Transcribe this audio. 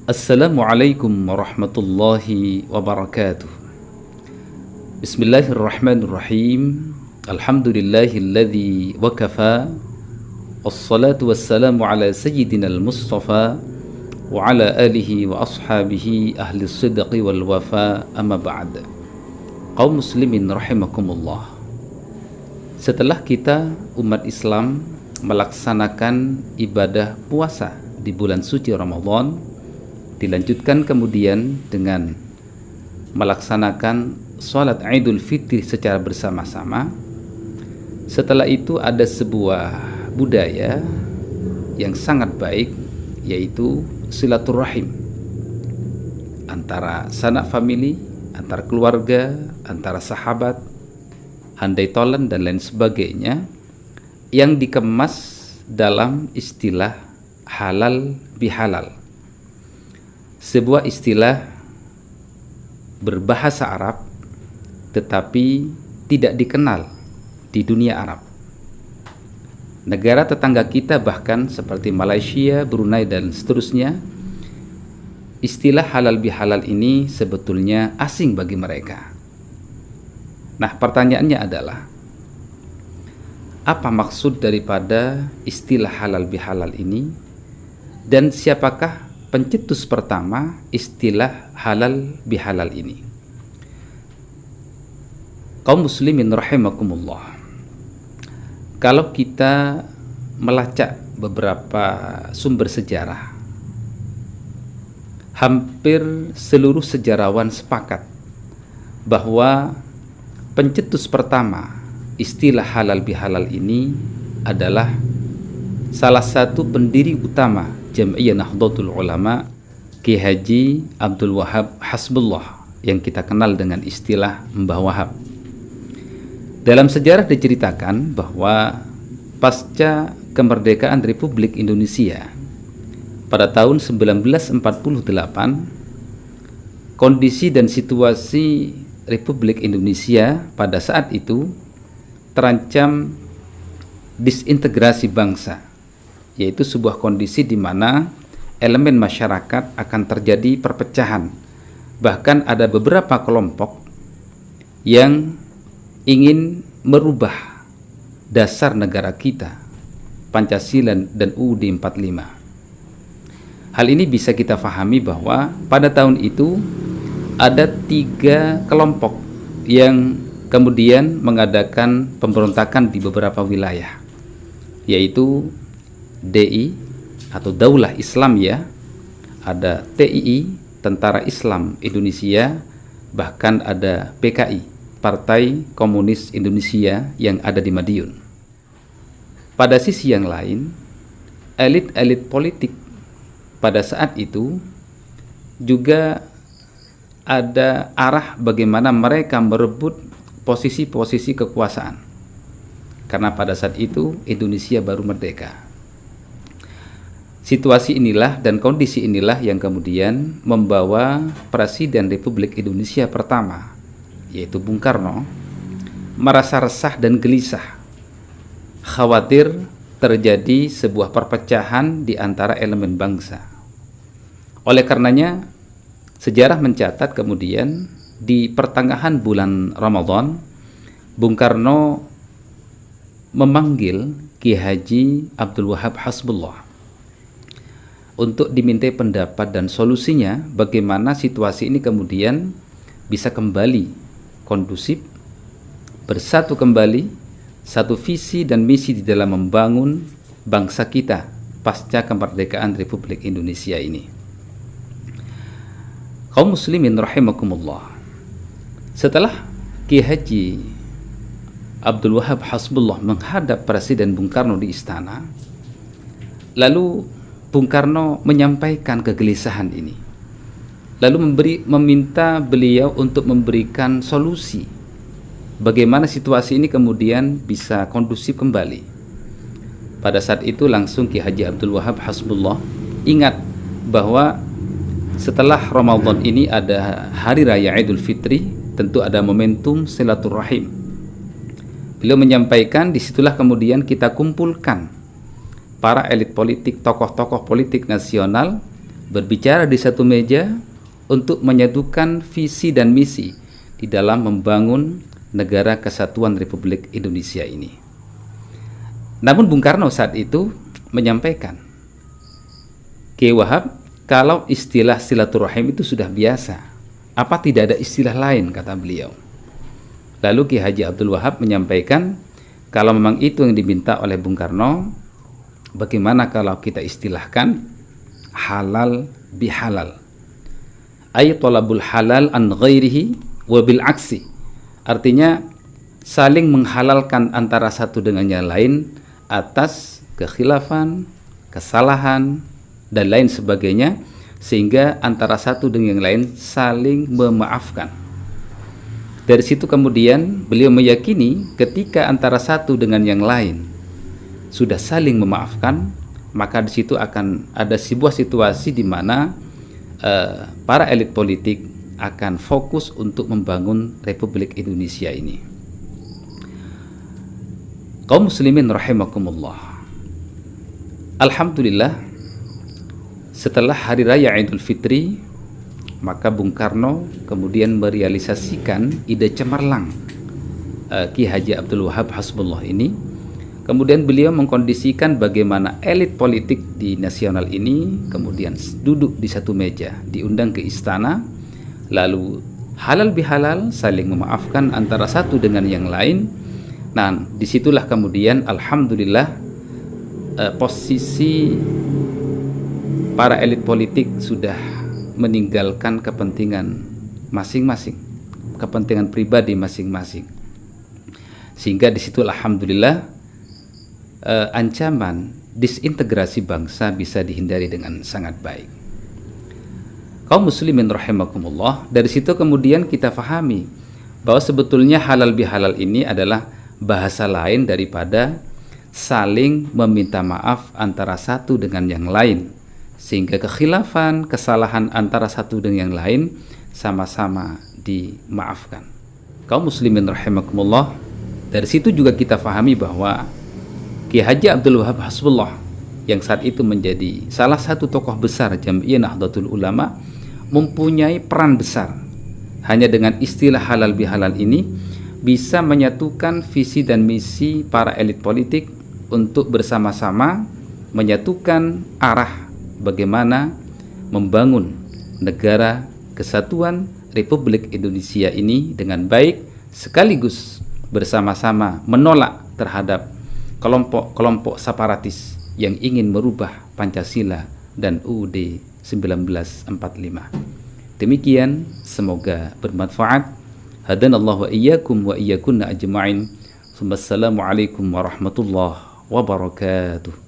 Assalamualaikum warahmatullahi wabarakatuh. Bismillahirrahmanirrahim. Alhamdulillahilladzi wakafa. Wassalatu wassalamu ala sayyidinal mustafa wa ala alihi wa ashabihi ahli sidqi wal wafa, amma ba'd. Kaum muslimin rahimakumullah. Setelah kita umat Islam melaksanakan ibadah puasa di bulan suci Ramadan, dilanjutkan kemudian dengan melaksanakan sholat Idul Fitri secara bersama-sama. Setelah itu ada sebuah budaya yang sangat baik, yaitu silaturahim antara sanak famili, antara keluarga, antara sahabat, handai tolen dan lain sebagainya, yang dikemas dalam istilah halal bihalal, sebuah istilah berbahasa Arab tetapi tidak dikenal di dunia Arab. Negara tetangga kita bahkan seperti Malaysia, Brunei dan seterusnya, istilah halal bihalal ini sebetulnya asing bagi mereka. Nah, pertanyaannya adalah, apa maksud daripada istilah halal bihalal ini, dan siapakah pencetus pertama istilah halal bihalal ini? Kaum muslimin rahimakumullah, kalau kita melacak beberapa sumber sejarah, hampir seluruh sejarawan sepakat bahwa pencetus pertama istilah halal bihalal ini adalah salah satu pendiri utama Jam'iyah Nahdlatul Ulama, Ki Haji Abdul Wahab Hasbullah, yang kita kenal dengan istilah Mbah Wahab. Dalam sejarah diceritakan bahwa pasca kemerdekaan Republik Indonesia pada tahun 1948, kondisi dan situasi Republik Indonesia pada saat itu terancam disintegrasi bangsa, yaitu sebuah kondisi di mana elemen masyarakat akan terjadi perpecahan. Bahkan ada beberapa kelompok yang ingin merubah dasar negara kita, Pancasila dan UUD 45. Hal ini bisa kita fahami bahwa pada tahun itu ada 3 kelompok yang kemudian mengadakan pemberontakan di beberapa wilayah, yaitu DI atau Daulah Islamiyah, ada TII, Tentara Islam Indonesia, bahkan ada PKI, Partai Komunis Indonesia yang ada di Madiun. Pada sisi yang lain, elit-elit politik pada saat itu juga ada arah bagaimana mereka merebut posisi-posisi kekuasaan, karena pada saat itu Indonesia baru merdeka. Situasi inilah dan kondisi inilah yang kemudian membawa Presiden Republik Indonesia pertama, yaitu Bung Karno, merasa resah dan gelisah, khawatir terjadi sebuah perpecahan di antara elemen bangsa. Oleh karenanya, sejarah mencatat kemudian di pertengahan bulan Ramadan, Bung Karno memanggil Ki Haji Abdul Wahab Hasbullah untuk dimintai pendapat dan solusinya bagaimana situasi ini kemudian bisa kembali kondusif, bersatu kembali, satu visi dan misi di dalam membangun bangsa kita pasca kemerdekaan Republik Indonesia ini. Kaum muslimin rahimakumullah, setelah Ki Haji Abdul Wahab Hasbullah menghadap Presiden Bung Karno di istana, lalu Bung Karno menyampaikan kegelisahan ini, lalu meminta beliau untuk memberikan solusi bagaimana situasi ini kemudian bisa kondusif kembali. Pada saat itu langsung Ki Haji Abdul Wahab Hasbullah ingat bahwa setelah Ramadan ini ada hari raya Idul Fitri, tentu ada momentum silaturahim. Beliau menyampaikan, disitulah kemudian kita kumpulkan para elit politik, tokoh-tokoh politik nasional berbicara di satu meja untuk menyatukan visi dan misi di dalam membangun negara kesatuan Republik Indonesia ini. Namun Bung Karno saat itu menyampaikan, Kiai Wahab, kalau istilah silaturahim itu sudah biasa, apa tidak ada istilah lain, kata beliau. Lalu Ki Haji Abdul Wahab menyampaikan, kalau memang itu yang diminta oleh Bung Karno, bagaimana kalau kita istilahkan halal bihalal, ay talabul halal an ghairihi wa bil aksi. Artinya saling menghalalkan antara satu dengan yang lain atas kekhilafan, kesalahan, dan lain sebagainya, sehingga antara satu dengan yang lain saling memaafkan. Dari situ kemudian beliau meyakini ketika antara satu dengan yang lain sudah saling memaafkan, maka di situ akan ada sebuah situasi di mana para elit politik akan fokus untuk membangun Republik Indonesia ini. Kaum muslimin rahimakumullah. Alhamdulillah, setelah hari raya Idul Fitri, maka Bung Karno kemudian merealisasikan ide cemerlang Ki Haji Abdul Wahab Hasbullah ini. Kemudian beliau mengkondisikan bagaimana elit politik di nasional ini kemudian duduk di satu meja, diundang ke istana, lalu halal bihalal, saling memaafkan antara satu dengan yang lain. Nah, disitulah kemudian alhamdulillah posisi para elit politik sudah meninggalkan kepentingan masing-masing, kepentingan pribadi masing-masing, sehingga disitu alhamdulillah ancaman disintegrasi bangsa bisa dihindari dengan sangat baik. Kaum muslimin rahimakumullah, dari situ kemudian kita fahami bahwa sebetulnya halal bihalal ini adalah bahasa lain daripada saling meminta maaf antara satu dengan yang lain, sehingga kekhilafan, kesalahan antara satu dengan yang lain sama-sama dimaafkan. Kaum muslimin rahimakumullah, dari situ juga kita fahami bahwa Ki Haji Abdul Wahab Hasbullah yang saat itu menjadi salah satu tokoh besar Jam'iyah Nahdlatul Ulama mempunyai peran besar. Hanya dengan istilah halal bihalal ini bisa menyatukan visi dan misi para elit politik untuk bersama-sama menyatukan arah bagaimana membangun negara kesatuan Republik Indonesia ini dengan baik, sekaligus bersama-sama menolak terhadap kelompok-kelompok separatis yang ingin merubah Pancasila dan UUD 1945. Demikian, semoga bermanfaat. Hadanallahu wa iyyakum wa iyyakunna ajma'in. Wassalamualaikum warahmatullahi wabarakatuh.